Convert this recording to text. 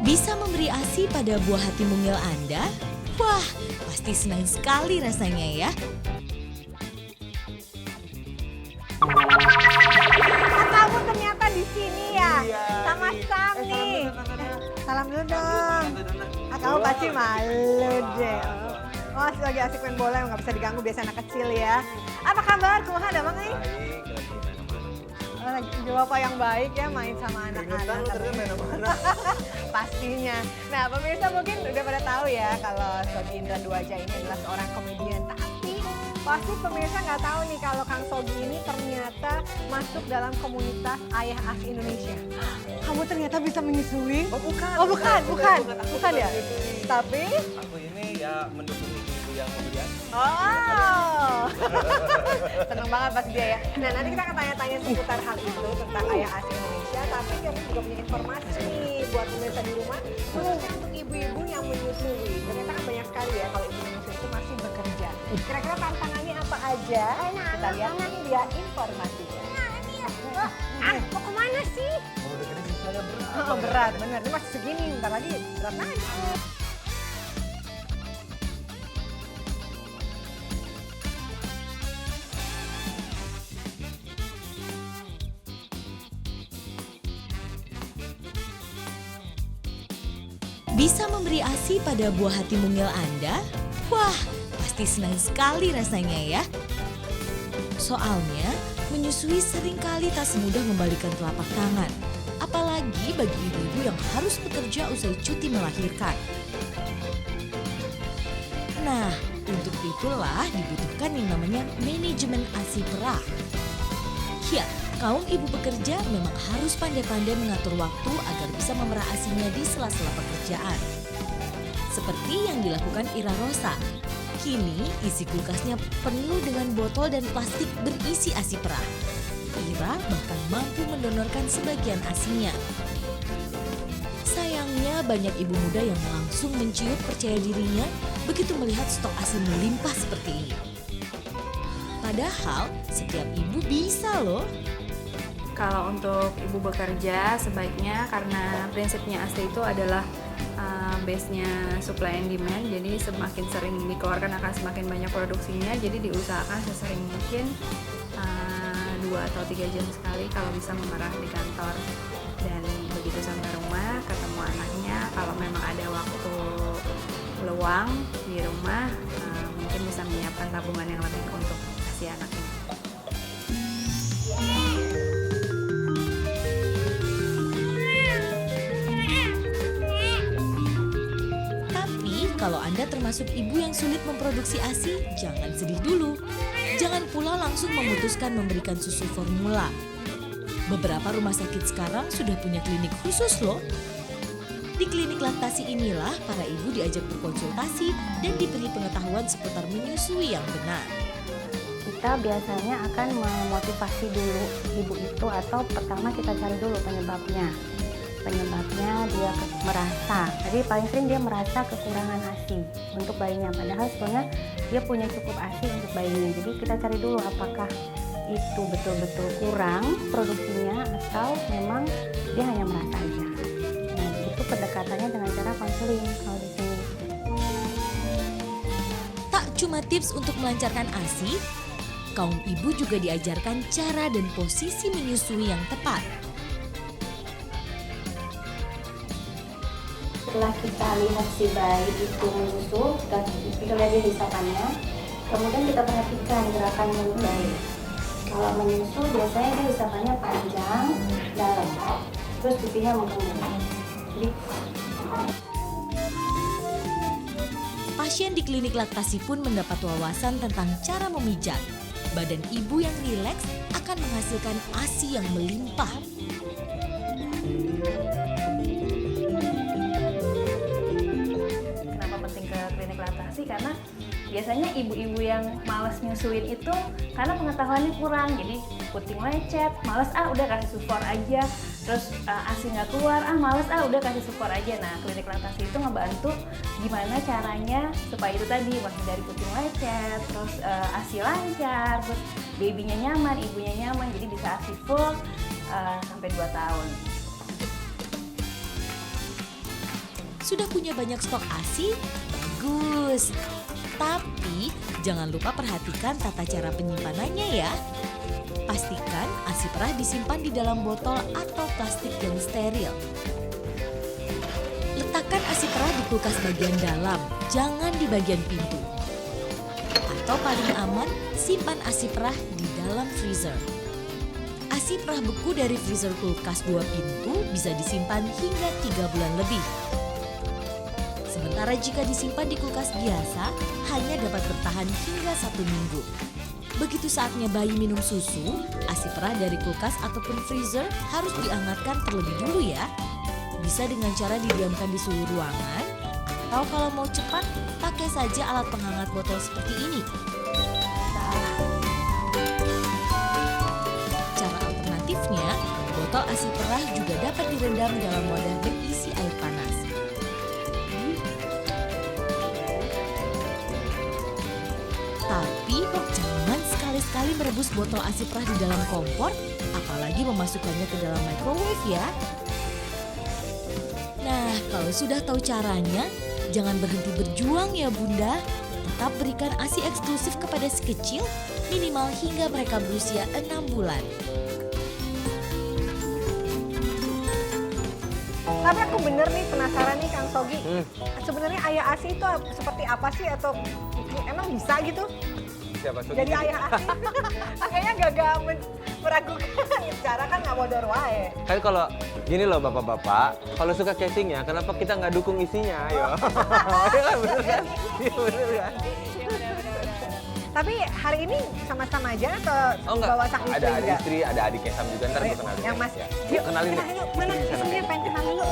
Bisa memberi ASI pada buah hati mungil Anda? Wah, pasti senang sekali rasanya ya. Kamu ternyata di sini ya, Iya, sama nih. Sam nih. Salam dulu dong. Kamu pasti malu deh. Oh, lagi asik main bola yang nggak bisa diganggu, biasa anak kecil ya. Apa kabar? Kumaha damang nih? Baik, lagi main-main. Lagi jawab apa yang baik ya, main sama Keringetan anak-anak. lu ternyata main sama anak. Pastinya. Nah, pemirsa mungkin udah pada tahu ya kalau Sogi Indra Duaja ini adalah seorang komedian. Tapi pasti pemirsa nggak tahu nih kalau Kang Sogi ini ternyata masuk dalam komunitas Ayah As Indonesia. Kamu ternyata bisa menyusui? Oh bukan. Oh bukan. Aku Bukan ya? menyusui. Tapi? Aku ini ya mendukung ibu-ibu yang kemudian. Oh, seneng banget pas dia ya. Nah nanti kita akan tanya-tanya seputar hal itu tentang Ayah As Indonesia. Tapi kami juga punya informasi nih buat pemirsa di rumah, khususnya untuk ibu-ibu yang menyusui. Ternyata kan banyak sekali ya kalau ibu menyusui itu masih bekerja. Kira-kira tantangannya apa aja? Kita lihat ini dia informasinya. Mau kemana sih? Mau dengerin saya berat. Oh, berat, bener. Ini masih segini, bentar lagi berat naik. Bisa memberi ASI pada buah hati mungil Anda? Wah, pasti senang sekali rasanya ya. Soalnya, menyusui seringkali tak semudah membalikan telapak tangan. Apalagi bagi ibu-ibu yang harus bekerja usai cuti melahirkan. Nah, untuk itulah dibutuhkan yang namanya manajemen ASI perah. Ya, kaum ibu pekerja memang harus pandai-pandai mengatur waktu agar bisa memerah ASINya di sela-sela pekerjaan. Seperti yang dilakukan Ira Rosa. Kini isi kulkasnya penuh dengan botol dan plastik berisi ASI perah. Ira bahkan mampu mendonorkan sebagian ASINya. Sayangnya banyak ibu muda yang langsung menciut percaya dirinya begitu melihat stok ASI melimpah seperti ini. Padahal setiap ibu bisa loh. Kalau untuk ibu bekerja sebaiknya karena prinsipnya ASI itu adalah base-nya supply and demand, jadi semakin sering dikeluarkan akan semakin banyak produksinya, jadi diusahakan sesering mungkin 2 atau 3 jam sekali kalau bisa memerah di kantor. Dan begitu sampai rumah ketemu anaknya, kalau memang ada waktu luang di rumah mungkin bisa menyiapkan tabungan yang lebih untuk si anaknya. Kalau Anda termasuk ibu yang sulit memproduksi ASI, jangan sedih dulu. Jangan pula langsung memutuskan memberikan susu formula. Beberapa rumah sakit sekarang sudah punya klinik khusus loh. Di klinik laktasi inilah para ibu diajak berkonsultasi dan diberi pengetahuan seputar menyusui yang benar. Kita biasanya akan memotivasi dulu ibu itu, atau pertama kita cari dulu penyebabnya dia merasa, jadi paling sering dia merasa kekurangan ASI untuk bayinya, padahal sebenarnya dia punya cukup ASI untuk bayinya. Jadi kita cari dulu apakah itu betul-betul kurang produksinya atau memang dia hanya merasa aja. Nah, itu pendekatannya dengan cara konseling kalau di sini. Tak cuma tips untuk melancarkan ASI, kaum ibu juga diajarkan cara dan posisi menyusui yang tepat. Setelah kita lihat si bayi itu menyusu, kita lihat di hisapannya, kemudian kita perhatikan gerakan mulut bayi. Kalau menyusu biasanya dia hisapannya panjang, dalam, terus pipinya menggembung. Jadi Pasien di klinik laktasi pun mendapat wawasan tentang cara memijat. Badan ibu yang rileks akan menghasilkan ASI yang melimpah. Karena biasanya ibu-ibu yang malas nyusuin itu karena pengetahuannya kurang, jadi puting lecet, malas udah kasih sufor aja, terus ASI nggak keluar, malas udah kasih sufor aja. Nah, klinik laktasi itu ngebantu gimana caranya supaya itu tadi menghindari puting lecet, terus ASI lancar, terus babynya nyaman, ibunya nyaman, jadi bisa ASI full sampai 2 tahun. Sudah punya banyak stok ASI? Bagus. Tapi jangan lupa perhatikan tata cara penyimpanannya ya. Pastikan ASI perah disimpan di dalam botol atau plastik yang steril. Letakkan ASI perah di kulkas bagian dalam, jangan di bagian pintu. Atau paling aman, simpan ASI perah di dalam freezer. ASI perah beku dari freezer kulkas 2 pintu bisa disimpan hingga 3 bulan lebih. Sementara jika disimpan di kulkas biasa, hanya dapat bertahan hingga 1 minggu. Begitu saatnya bayi minum susu, ASI perah dari kulkas ataupun freezer harus dihangatkan terlebih dulu ya. Bisa dengan cara didiamkan di suhu ruangan, atau kalau mau cepat, pakai saja alat penghangat botol seperti ini. Cara alternatifnya, botol ASI perah juga dapat direndam dalam wadah berisi air panas. Tapi jangan sekali-sekali merebus botol ASI perah di dalam kompor, apalagi memasukkannya ke dalam microwave ya. Nah, kalau sudah tahu caranya, jangan berhenti berjuang ya Bunda. Tetap berikan ASI eksklusif kepada si kecil, minimal hingga mereka berusia 6 bulan. Tapi aku bener nih penasaran nih Kang Sogi. Sebenarnya ayah ASI itu seperti apa sih atau emang bisa gitu? Siapa tuh? Jadi ayah ASI. Kayaknya gak meragukan. Cara kan nggak bodor wae. Kan kalau gini loh bapak-bapak, kalau suka casingnya, kenapa kita nggak dukung isinya? Ayo. Iya kan, bener kan? Iya bener kan? Tapi hari ini sama-sama aja atau Oh enggak, bawa sang istri ada adik juga? istri, ada adiknya Sam juga, ntar gue kenalin. Yang Mas, Ya. yuk Kenalin kenal deh. yuk. Mana Istri di sana. istrinya pengen kenal dulu.